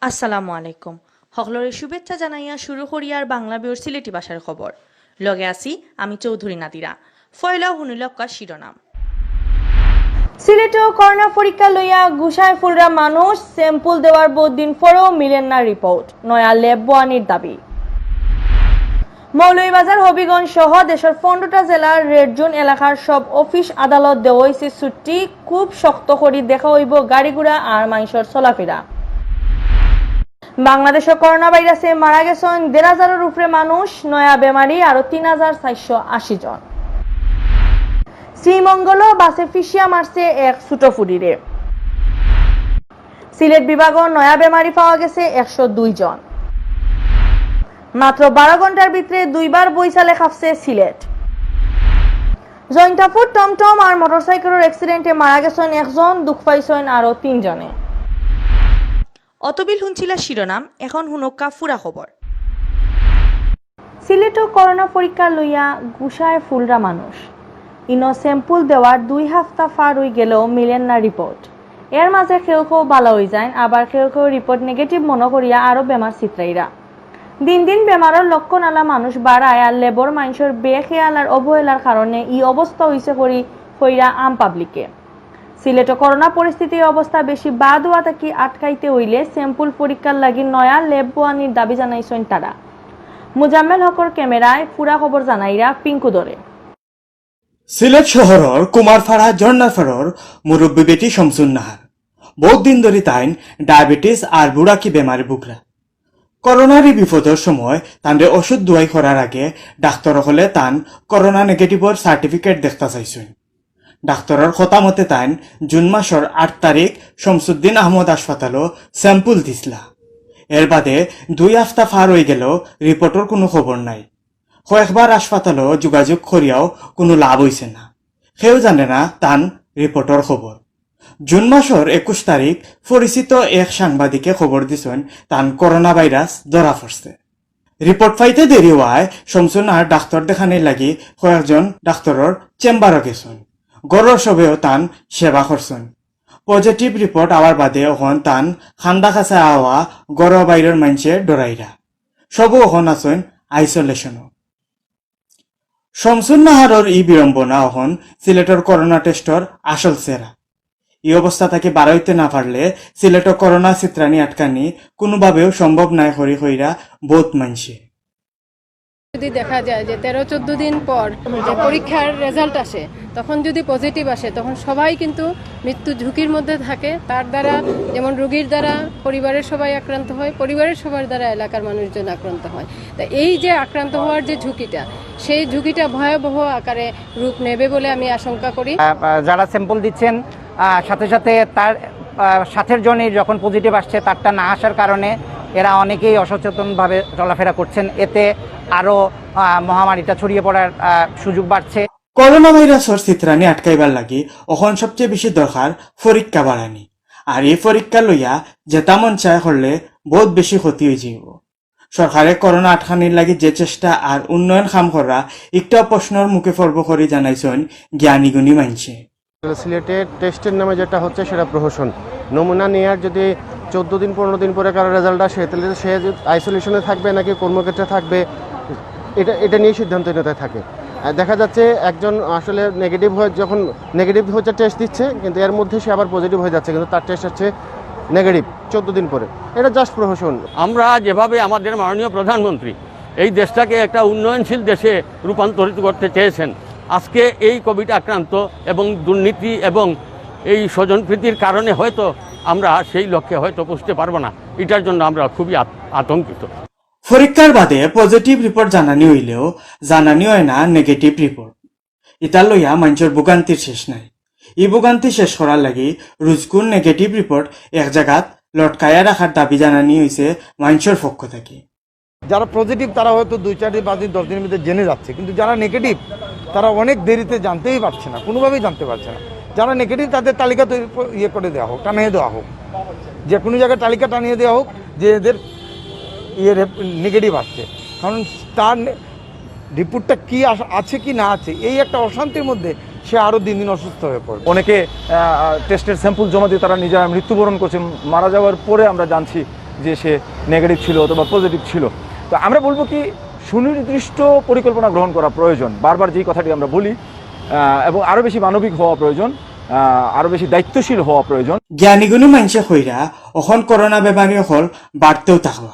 আসসালামু আলাইকুম। সকলরে শুভেচ্ছা জানাইয়া শুরু করিয়ার বাংলা বিওর সিলেটি ভাষার খবর। লগে আছি আমি চৌধুরী নাদিরা। ফয়লা হুনিলক্কা শিরোনাম। সিলেটেও করোনা পরীক্ষা লইয়া গুছায় ফুলরা মানুষ, স্যাম্পল দেওয়ার বহুদিন পরেও মিলেন না রিপোর্ট, নয়া ল্যাব বয়ানির দাবি। মৌলভীবাজার, হবিগঞ্জ সহ দেশের 15টা জেলার রেড জোন এলাকার সব অফিস আদালত দেওয়া হয়েছে ছুটি। খুব শক্ত করে দেখা হইব গাড়ি ঘোড়া আর মানুষের চলাফেরা। বাংলাদেশে করোনা ভাইরাসে মারা গেছেন 1,500-এর উপরে মানুষ, নয়া বেমারি আরো 3,480 জন। শ্রীমঙ্গল বাসে ফিসিয়া মারছে এক ছোট ফুডিরে। সিলেট বিভাগের নয়া বেমারি পাওয়া গেছে 102 জন। মাত্র 12 ঘন্টার ভিতরে দুইবার বইসালে খাপছে সিলেট। জৈন্তাপুর টমটম আর মোটরসাইকেলের অ্যাক্সিডেন্টে মারা গেছেন একজন, দুঃখ পাইছেন আরো 3 জনে। অতবিল শুনছিলা শিরোনাম, এখন হুনক্কা ফুরা খবর। সিলেটও করোনা পরীক্ষা লইয়া গুছায় ফুলরা মানুষ। ইনো স্যাম্পল দেওয়ার 2 সপ্তাহ পার হয়ে গেলেও মিলেন না রিপোর্ট। এর মাঝে কেউ কেউ ভালো হয়ে যায়, আবার কেউ কেউ রিপোর্ট নেগেটিভ মনে করিয়া আরো বেমার চিত্রাইরা। দিন দিন বেমারের লক্ষণ আলা মানুষ বাড়ায়, আর লেবর মানুষের বেখেয়াল আর অবহেলার কারণে এই অবস্থা হইছে কইরা আম পাবলিকে। সিলেটে করোনা পরিস্থিতির অবস্থা বেশি বাদ হওয়া থাকি আটকাইতে হইলে স্যাম্পল পরীক্ষার লাগি নয়া ল্যাব বয়ানির দাবি জানাইছেন তারা। মুজাম্মেল হকর ক্যামেরায় পুরা খবর জানাইরা পিঙ্কু দরে। সিলেট শহরের কুমারপাড়া ঝর্ণারপাড়ার মুরব্বী বেটি শমসুন নাহার বহুত দিন ধরে তাইন ডায়াবেটিস আর বুড়াকি বেমারে ভুগরা। করোনারি বিপদের সময় তানরে ওষুধ দুয়াই করার আগে ডাক্তার হলে তান করোনা নেগেটিভর সার্টিফিকেট দেখতে চাইছেন। ডাক্তারের কথা মতে তাইন জুন মাসের 8 তারিখ শমসুদ্দিন আহমদ হাসপাতালও স্যাম্পল দিসলা। এর বাদে 2 সপ্তাহ পার হয়ে গেল, রিপোর্টের কোনো খবর নাই। কয়েকবার হাসপাতালও যোগাযোগ করিয়াও কোনো লাভ হইছে না। কেউ জানে না তান রিপোর্টের খবর। জুন মাসের 21 তারিখ পরিচিত এক সাংবাদিকে খবর দিছেন তান করোনা ভাইরাস ধরা পড়ছে। রিপোর্ট পাইতে দেরি হওয়ায় শমসুন আর ডাক্তার দেখানোর লাগি কয়েকজন ডাক্তারের চেম্বারও গেছেন। গড়ের সবেও তান সেবা করছেন। পজিটিভ রিপোর্ট আওয়ার বাদে ওখান তান খান্দা খাঁচা আওয়া গড় বাইরের মানুষে ডরাইরা। সবও ওখান আছেন আইসোলেশনও। শমসুন নাহারের ই বিড়ম্বনা এখন সিলেটের করোনা টেস্টর আসল সেরা। এই অবস্থা তাকে বাড়াইতে না পারলে সিলেটের করোনা চিত্রানি আটকানি কোনোভাবেও সম্ভব নাই হরি হইরা বহুত মানছে। যদি দেখা যায় যে 13-14 দিন পর যে পরীক্ষার রেজাল্ট আসে, তখন যদি পজিটিভ আসে, তখন সবাই কিন্তু মৃত্যু ঝুঁকির মধ্যে থাকে। তার দ্বারা যেমন রোগীর দ্বারা পরিবারের সবাই আক্রান্ত হয়, পরিবারের সবার দ্বারা এলাকার মানুষজন আক্রান্ত হয়। তা এই যে আক্রান্ত হওয়ার যে ঝুঁকিটা, সেই ঝুঁকিটা ভয়াবহ আকারে রূপ নেবে বলে আমি আশঙ্কা করি। যারা স্যাম্পল দিচ্ছেন সাথে সাথে তার সাথের জনের যখন পজিটিভ আসছে তারটা না আসার কারণে এরা অনেকেই অসচেতনভাবে চলাফেরা করছেন। এতে আরো মহামারীটা ছড়িয়ে পড়ার সুযোগ বাড়ছে। করোনা ভাইরাসের চিত্রানি আটকাইবার লাগি এখন সবচেয়ে বেশি দরকার পরীক্ষা বাড়ানি। আর এই পরীক্ষা লইয়া যেটা মন চায় করলে বহুত বেশি ক্ষতি হয়ে যাব। সরকারে করোনা আটকানির লাগি যে চেষ্টা আর উন্নয়ন কাম করা একটা প্রশ্নের মুখে পর্ব করে জানাইছেন জ্ঞানীগুণী মানছে। সিলেটে টেস্টের নামে যেটা হচ্ছে সেটা প্রহসন। নমুনা নেওয়ার যদি 14 দিন 15 দিন পরে কারো রেজাল্ট আসে, তাহলে সে আইসোলেশনে থাকবে নাকি কর্মক্ষেত্রে থাকবে, এটা নিয়ে সিদ্ধান্তহীনতায় থাকে। দেখা যাচ্ছে একজন আসলে নেগেটিভ হয়ে যখন নেগেটিভ হচ্ছে টেস্ট দিচ্ছে, কিন্তু এর মধ্যে সে আবার পজিটিভ হয়ে যাচ্ছে, কিন্তু তার টেস্ট হচ্ছে নেগেটিভ 14 দিন পরে। এটা জাস্ট প্রহসন। আমরা যেভাবে আমাদের মাননীয় প্রধানমন্ত্রী এই দেশটাকে একটা উন্নয়নশীল দেশে রূপান্তরিত করতে চেয়েছেন, আজকে এই কোভিড আক্রান্ত এবং দুর্নীতি এবং এই স্বজনপ্রীতির কারণে হয়তো আমরা সেই লক্ষ্যে হয়তো পৌঁছতে পারবো না। এটার জন্য আমরা খুবই আতঙ্কিত। পরীক্ষার বাদে পজিটিভ রিপোর্ট জানানি হইলেও জানানি হয় না নেগেটিভ রিপোর্ট। এটা লইয়া মানুষের ভোগান্তির শেষ নাই। এই ভোগান্তি শেষ করার লাগি রুজকুন নেগেটিভ রিপোর্ট এক জায়গাত লটকাইয়া রাখার দাবি জানানি হয়েছে মানুষের পক্ষ থেকে। যারা পজিটিভ তারা হয়তো 2-4 দিন 5 দিন 10 দিনের মধ্যে জেনে যাচ্ছে, কিন্তু যারা নেগেটিভ তারা অনেক দেরিতে জানতেই পারছে না, কোনোভাবেই জানতে পারছে না। যারা নেগেটিভ তাদের তালিকা তৈরি করে দেওয়া হোক, টানিয়ে দেওয়া হোক, যে কোনো জায়গায় তালিকা টানিয়ে দেওয়া হোক যে এদের নেগেটিভ আসছে। কারণ তার রিপোর্টটা কি আছে কি না আছে, এই একটা অশান্তির মধ্যে সে আরও দিন দিন অসুস্থ হয়ে পড়ে। অনেকে টেস্টের স্যাম্পল জমা দিয়ে তারা নিজেরা মৃত্যুবরণ করছে। মারা যাওয়ার পরে আমরা জানছি যে সে নেগেটিভ ছিল অথবা পজিটিভ ছিল। তো আমরা বলবো কি সুনির্দিষ্ট পরিকল্পনা গ্রহণ করা প্রয়োজন, বারবার যেই কথাটি আমরা বলি, এবং আরও বেশি মানবিক হওয়া প্রয়োজন, আরও বেশি দায়িত্বশীল হওয়া প্রয়োজন। জ্ঞানীগুণী মানুষে কইরা অখন করোনা বেমারি হল বাড়তেও থাকবা।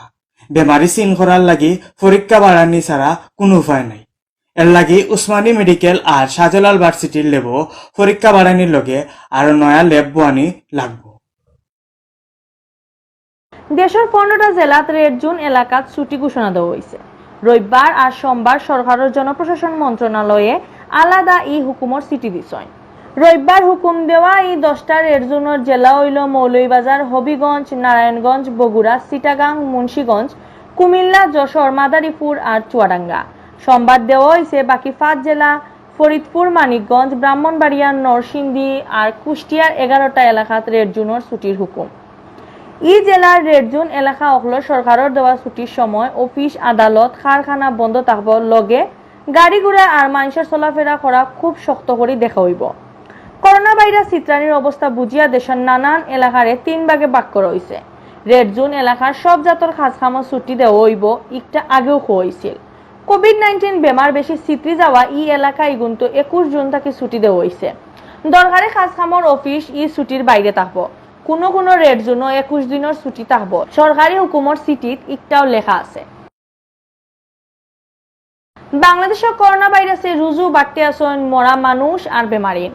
বেমারি চিন করার লাগি পরীক্ষা বাড়ানি ছাড়া কোনো উপায় নাই। এর লাগি উসমানী মেডিকেল আর শাহজালাল ভার্সিটির লেবও পরীক্ষা বাড়ানির লগে আরো নয়া ল্যাব বানি লাগবো। দেশের 15টা জেলাত রেড জোন এলাকাত ছুটি ঘোষণা দেওয়া হয়েছে। রবিবার আর সোমবার সরকারের জনপ্রশাসন মন্ত্রণালয়ে আলাদা ই হুকুমর চিঠি দিছেন। রবিবার হুকুম দেওয়া এই 10টা রেড জোনের জেলা হইল মৌলভীবাজার, হবিগঞ্জ, নারায়ণগঞ্জ, বগুড়া, চিটাগাং, মুন্সিগঞ্জ, কুমিল্লা, যশোর, মাদারীপুর আর চুয়াডাঙ্গা। সোমবার দেওয়া হয়েছে বাকি 5 জেলা ফরিদপুর, মানিকগঞ্জ, ব্রাহ্মণবাড়িয়া, নরসিংদী আর কুষ্টিয়ার 11টা এলাকাত রেড জোনের ছুটির হুকুম। ই জেলার রেড জোন এলাকা হল সরকারের দেওয়া ছুটির সময় অফিস, আদালত, কারখানা বন্ধ থাকব, লগে গাড়ি ঘোড়া আর মানুষের চলাফেরা করা খুব শক্ত করে দেখা হইব। করোনা ভাইরাস চিত্রানির অবস্থা বুঝিয়া দেশের নানান এলাকারে 3 ভাগে ভাগ করা হয়েছে। রেড জোন এলাকার সব জাতর খাজখামো ছুটি দেওয়া হইব, একটা আগেও হয়েছিল। কোভিড-19 বেমার বেশি চিত্রি যাওয়া ই এলাকায় কিন্তু 21 জুন থেকে ছুটি দেওয়া হয়েছে। দরকারি খাজখামোর অফিস ই ছুটির বাইরে থাকব। কোনো কোনো রেড জোনও 21 দিনের ছুটি থাকব। সরকারি হুকুমর চিঠিত একটাও লেখা আছে। বাংলাদেশের করোনা ভাইরাসে রুজু বাড়তে আসেন মরা মানুষ আর বেমারি।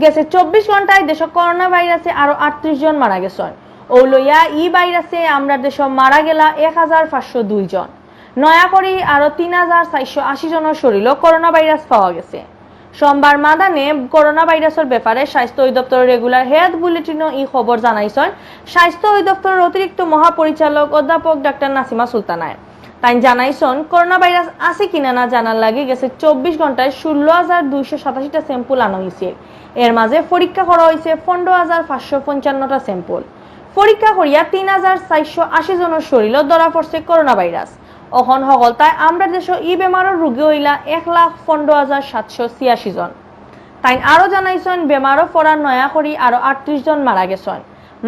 গেছে 24 ঘন্টায় দেশে করোনা ভাইরাসে আরো 38 জন মারা গেছেন। ও লইয়া ই ভাইরাসে আমরা দেশে মারা গেলা 1502 জন। নয়া করে আরো 3480 জনের শরীরে করোনা ভাইরাস পাওয়া গেছে। সোমবার মাদানে করোনা ভাইরাসের ব্যাপারে স্বাস্থ্য অধিদপ্তরের রেগুলার হেলথ বুলেটিনও এই খবর জানাইছেন স্বাস্থ্য অধিদপ্তরের অতিরিক্ত মহাপরিচালক অধ্যাপক ডাক্তার নাসিমা সুলতানায়। তাই জানাইছেন করোনা ভাইরাস আছে কিনা না জানার লাগে গেছে 24 ঘন্টায় 16,287টা স্যাম্পল আনা হয়েছে। এর মাঝে পরীক্ষা করা হয়েছে 15,555টা স্যাম্পল। পরীক্ষা করিয়া 3,480 জনের শরীরে ধরা পড়ছে করোনা ভাইরাস। অখন সকলতায় আমরা দেশে ই বেমারের রোগী হইলা 1,15,786 জন। তাই আরো জানাইছেন বেমারও পড়া নয়া করি আরো 38 জন মারা গেছেন।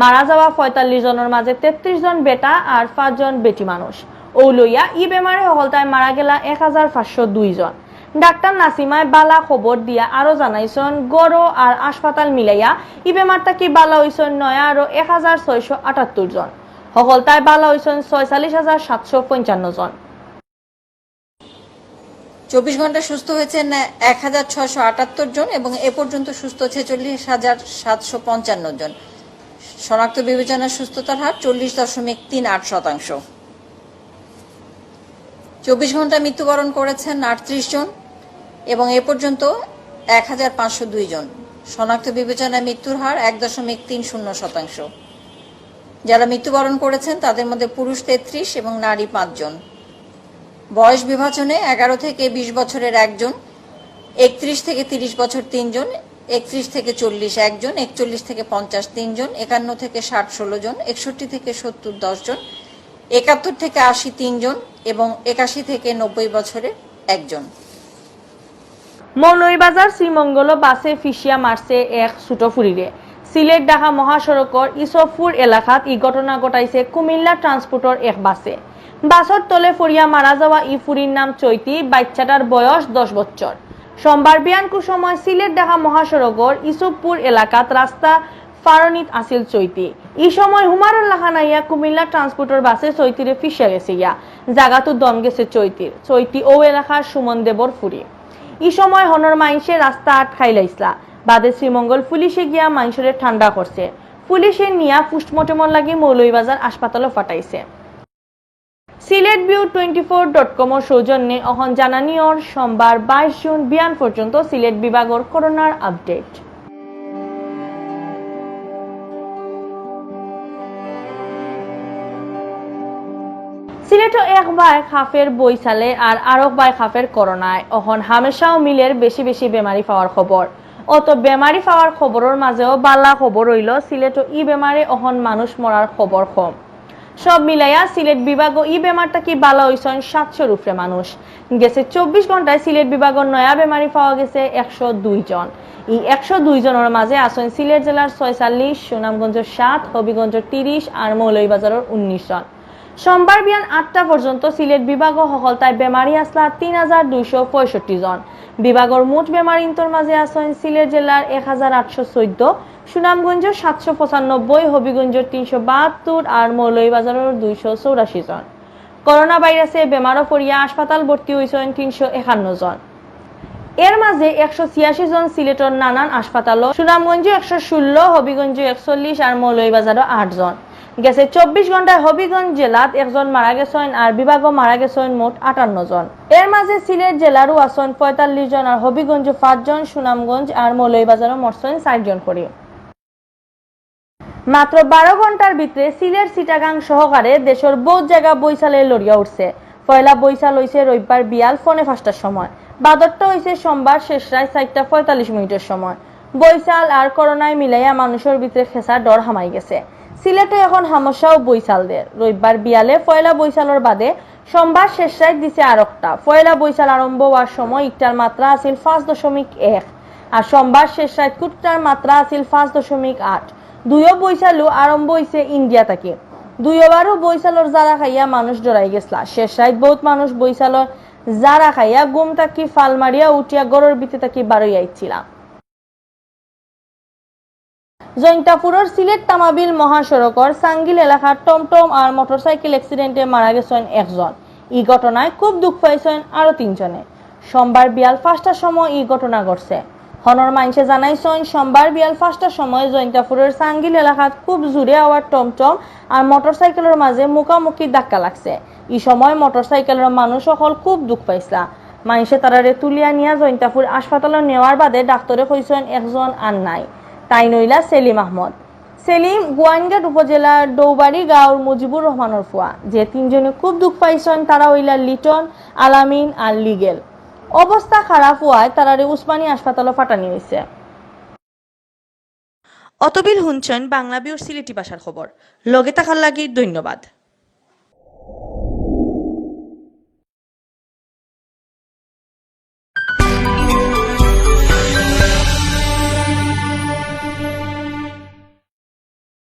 মারা যাওয়া 45 জনের মাঝে 33 জন বেটা আর 5 জন বেটি মানুষ। ও লইয়া ই বেমারে সকলতায় মারা গেলা 1,502 জন। ডাক্তার নাসিমায় বালা খবর দিয়া আরো জানাইছেন গড় আর হাসপাতাল মিলাইয়া ই বেমারটা কি বালা হইছেন নয়া আরো 1,678 জন। সকলতায় বালা হইছেন 46,755 জন। 24 ঘন্টা সুস্থ হয়েছেন 1,678 জন এবং এ পর্যন্ত সুস্থ 46,755 জন। শনাক্ত বিবেচনার সুস্থতার হার 40.38%। 24 ঘন্টা মৃত্যুবরণ করেছেন 38 জন এবং এ পর্যন্ত 1,502 জন। শনাক্ত বিবেচনায় মৃত্যুর হার 1.30%। যারা মৃত্যুবরণ করেছেন তাদের মধ্যে পুরুষ 33 এবং নারী 5 জন। বয়স বিভাজনে 11 থেকে 20 বছরের 1 জন, 31 থেকে 30 বছর 3 জন, 31 থেকে 40 1 জন, 41 থেকে 50 3 জন, 51 থেকে 60 16 জন, 61 থেকে 70 10 জন, 71 থেকে 80 3 জন এবং 81 থেকে 90 বছরে 1 জন। মৌলভীবাজার শ্রীমঙ্গল বাসে ফিসিয়া মারছে এক ছোট ফুরিরে। সিলেট ঢাকা মহাসড়কের ইসফপুর এলাকাত এই ঘটনা ঘটাইছে কুমিল্লা ট্রান্সপোর্টের এক বাসে। বাসর তলে ফরিয়া মারা যাওয়া ই ফুরির নাম চৈতি, বাচ্চাটার বয়স 10 বছর। সোমবার বিয়ানকুর সময় সিলেট ঢাকা মহাসড়কের ইসফপুর এলাকাত রাস্তা ফারনিত আসিল চৈতি। এই সময় হুমারুল্লাহ খানাইয়া কুমিল্লা ট্রান্সপোর্টের বাসে চৈতিরে ফিসিয়া গেছে ইয়া জাগাতো দম গেছে চৈতির। চৈতি ও এলাকার সুমন দেবর ফুরি। এই সময় হনর মাইনসে রাস্তা আটকাই লাইসলা। বাদে শ্রীমঙ্গল পুলিশে গিয়া মাইনসরে ঠান্ডা করছে। পুলিশে নিয়া পোস্টমর্টমের লাগি মৌলভীবাজার হাসপাতালে পাঠাইছে। সিলেট ভিউ 24.com সৌজন্যে অহন জানানিয়র সোমবার 22 জুন বিয়ান পর্যন্ত সিলেট বিভাগের করোনার আপডেট। সিলেটও এক ভাই খাফের বই চালে আর আরক ভাই খাফের করোনায় অহন হামেশাও মিলের বেশি বেশি বেমারি পাওয়ার খবর। অত বেমারি পাওয়ার খবরের মাঝেও বালা খবর হইল সিলেটও ই বেমারে অহন মানুষ মরার খবর কম। সব মিলাইয়া সিলেট বিভাগ ই বেমারটা কি বালা হইছেন 700 উপরে মানুষ। গেছে 24 ঘন্টায় সিলেট বিভাগের নয়া বেমারি পাওয়া গেছে 102 জন। এই 102 জনের মাঝে আছেন সিলেট জেলার 46, সুনামগঞ্জের 7, হবিগঞ্জের 30 আর মৌলভীবাজারের 19 জন। সোমবার বিয়ান 8টা পর্যন্ত সিলেট বিভাগ হকলতায় বেমারি আসলা 3265 জন। বিভাগের মোট বেমারিন্তর মাঝে আছেন সিলেট জেলার 1814, সুনামগঞ্জের 795, হবিগঞ্জের 372 আর মৌলভীবাজারের 284 জন। করোনা ভাইরাসে বেমারও পড়িয়া হাসপাতাল ভর্তি হয়েছেন 351 জন। এর মাঝে 186 জন সিলেটের নানান হাসপাতাল, সুনামগঞ্জে 116, হবিগঞ্জে 41 আর মৌলভীবাজারে 8 জন। গেছে 24 ঘন্টায় হবিগঞ্জ জেলাত একজন মারা গেছেন আর বিভাগও মারা গেছেন মোট 58 জন। এর মাঝে সিলেট জেলারও আছেন 45 জন আর হবিগঞ্জ 5 জন, সুনামগঞ্জ আর মৌলভীবাজারও মরছেন 4 জন করে। মাত্র 12 ঘন্টার ভিতরে সিলেট, চিটাগাং সহকারে দেশের বহুত জায়গা বৈশালে লড়িয়া উঠছে। পয়লা বৈশাল হয়েছে রবিবার বিয়াল 4:05টার সময়, বাদরটা হয়েছে সোমবার শেষ রাত 4:45 সময়। বৈশাল আর করোনায় মিলাইয়া মানুষের ভিতরে খেসার ডর হামাই গেছে। সিলেটে এখন সমস্যাও বৈশালদের। রবিবার বিয়ালে পয়লা বৈশালের বাদে সোমবার শেষ রাত দিছে আরেকটা। পয়লা বৈশাল আরম্ভ হওয়ার সময় ইকটার মাত্রা আছিল 5.1 আর সোমবার শেষ রাত কুটটার মাত্রা আছিল 5.8। দুইও বৈশালও আরম্ভ হয়েছে ইন্ডিয়া থেকে। দুইবারও বৈশালর জারা খাইয়া মানুষ ডরাই গেছলা। শেষ রাত বহুত মানুষ বৈশালর জারা খাইয়া গুম থাকি ফাল মারিয়া উঠিয়া গড়ের ভিতরে থাকি বারোই আইছিলাম। জৈন্তাপুরের সিলেট তামাবিল মহাসড়কের সাঙ্গিল এলাকার টমটম আর মোটরসাইকেল অ্যাক্সিডেন্টে মারা গেছেন একজন। এই ঘটনায় খুব দুঃখ পাইছেন আরো 3 জনে। সোমবার বিয়াল 5টার সময় এই ঘটনা ঘটছে। হনর মাইনসে জানাইছেন সোমবার বিয়াল 5টার সময় জৈন্তাপুরের সাঙ্গিল এলাকাত খুব জোরে আওয়ার টমটম আর মোটরসাইকেলের মাঝে মুখামুখি ধাক্কা লাগছে। এই সময় মোটরসাইকেলের মানুষ সকল খুব দুঃখ পাইছলা। মাইনসে তারারে তুলিয়া নিয়া জৈন্তাপুর হাসপাতালে নেওয়ার বাদে ডাক্তারে কইছেন একজন আর নাই। তাই নইলা সেলিম আহমদ। সেলিম গোয়াইনঘাট উপজেলার দৌবাড়ি গাঁওর মুজিবুর রহমানের ফুয়া। যে 3 জনে খুব দুঃখ পাইছেন তারা হইলা লিটন, আলামিন আর লিগেল। অবস্থা খারাপ হওয়ায় তারারে উসমানী হাসপাতালে পাঠানি হয়েছে। অতবিল হুনছেন বাংলা বিউর সিলেটি ভাষার খবর। লগে থাকার লাগি ধন্যবাদ।